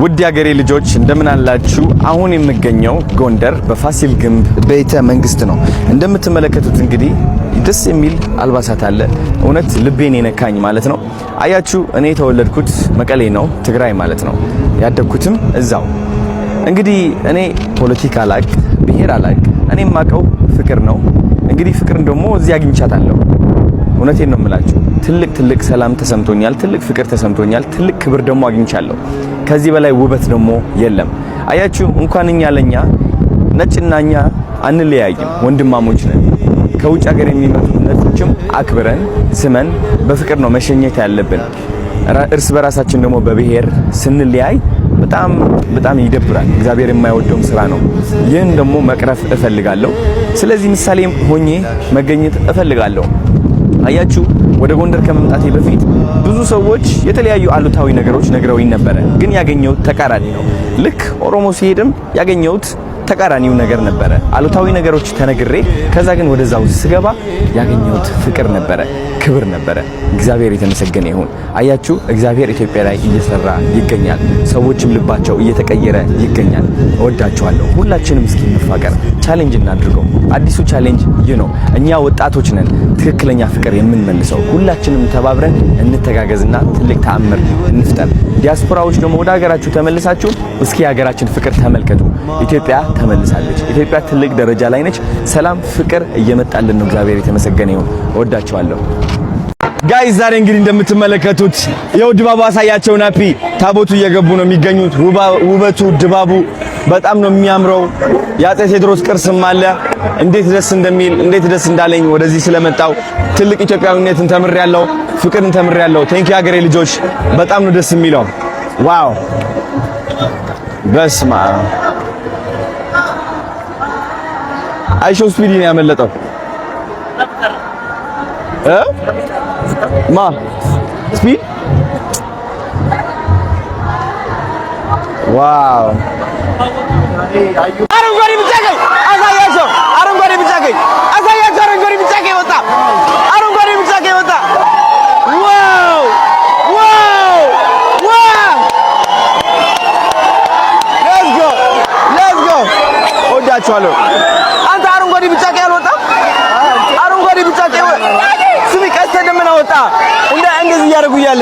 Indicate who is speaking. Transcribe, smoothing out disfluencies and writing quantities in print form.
Speaker 1: ውድ ያገሬ ልጆች እንደምን አላችሁ? አሁን የምገኘው ጎንደር በፋሲል ግንብ ቤተ መንግስት ነው። እንደምትመለከቱት እንግዲህ ደስ የሚል አልባሳት አለ። እውነት ልቤን የነካኝ ማለት ነው። አያችሁ እኔ የተወለድኩት መቀሌ ነው፣ ትግራይ ማለት ነው። ያደግኩትም እዛው። እንግዲህ እኔ ፖለቲካ አላቅ፣ ብሔር አላቅ። እኔ የማውቀው ፍቅር ነው። እንግዲህ ፍቅርን ደግሞ እዚህ አግኝቻታለሁ። እውነቴን ነው የምላችሁ። ትልቅ ሰላም ተሰምቶኛል፣ ትልቅ ፍቅር ተሰምቶኛል፣ ትልቅ ክብር ደግሞ አግኝቻለሁ። ከዚህ በላይ ውበት ደግሞ የለም። አያችሁ እንኳን እኛ ለኛ ነጭና እኛ አንለያይም፣ ወንድማሞች ነን። ከውጭ ሀገር የሚመጡ ነጮችም አክብረን ስመን በፍቅር ነው መሸኘት ያለብን። እርስ በራሳችን ደግሞ በብሔር ስንለያይ በጣም ይደብራል። እግዚአብሔር የማይወደው ስራ ነው። ይህን ደግሞ መቅረፍ እፈልጋለሁ። ስለዚህ ምሳሌ ሆኜ መገኘት እፈልጋለሁ። አያችሁ ወደ ጎንደር ከመምጣቴ በፊት ብዙ ሰዎች የተለያዩ አሉታዊ ነገሮች ነግረውኝ ነበረ፣ ግን ያገኘሁት ተቃራኒ ነው። ልክ ኦሮሞ ሲሄድም ያገኘሁት ተቃራኒው ነገር ነበረ። አሉታዊ ነገሮች ተነግሬ ከዛ ግን ወደዛው ስገባ ያገኘሁት ፍቅር ነበረ፣ ክብር ነበረ። እግዚአብሔር የተመሰገነ ይሁን። አያችሁ እግዚአብሔር ኢትዮጵያ ላይ እየሰራ ይገኛል። ሰዎችም ልባቸው እየተቀየረ ይገኛል። እወዳችኋለሁ። ሁላችንም እስኪ እንፋቀር፣ ቻሌንጅ እናድርገው። አዲሱ ቻሌንጅ ይህ ነው። እኛ ወጣቶች ነን ትክክለኛ ፍቅር የምንመልሰው። ሁላችንም ተባብረን እንተጋገዝና ትልቅ ተአምር እንፍጠር። ዲያስፖራዎች ደግሞ ወደ ሀገራችሁ ተመልሳችሁ እስኪ ሀገራችን ፍቅር ተመልከቱ። ኢትዮጵያ ተመልሳለች። ኢትዮጵያ ትልቅ ደረጃ ላይ ነች። ሰላም ፍቅር እየመጣልን ነው። እግዚአብሔር የተመሰገነ ይሁን። እወዳችኋለሁ። ጋይስ ዛሬ እንግዲህ እንደምትመለከቱት የው ድባቡ አሳያቸው። ናፒ ታቦቱ እየገቡ ነው የሚገኙት። ውበቱ ድባቡ በጣም ነው የሚያምረው። የአፄ ቴዎድሮስ ቅርስም አለ። እንዴት ደስ እንደሚል እንዴት ደስ እንዳለኝ ወደዚህ ስለመጣው ትልቅ ኢትዮጵያዊነትን ተምሬያለሁ፣ ፍቅርን ተምሬያለሁ። ቴንክ ዩ ሀገሬ ልጆች፣ በጣም ነው ደስ የሚለው። ዋው በስማ አይሾ ስፒዲ ነው ያመለጠው ማ ስፒድ ዋው አረንጓዴ ቢጫ ቀይ አሳያቸው። አረንጓዴ ቢጫ ቀይ አሳያቸው። አረንጓዴ ቢጫ ቀይ ወጣ። አረንጓዴ ቢጫ ቀይ ወጣ። ዋው ዋው ዋው ሌትስ ጎ ወዳችኋለሁ። አንተ አረንጓዴ ቢጫ ቀይ አልወጣም። አረንጓዴ ቢጫ ቀይ ስሚ ቀስተ ደመና ወጣ። እንደዚህ እያደረጉ እያለ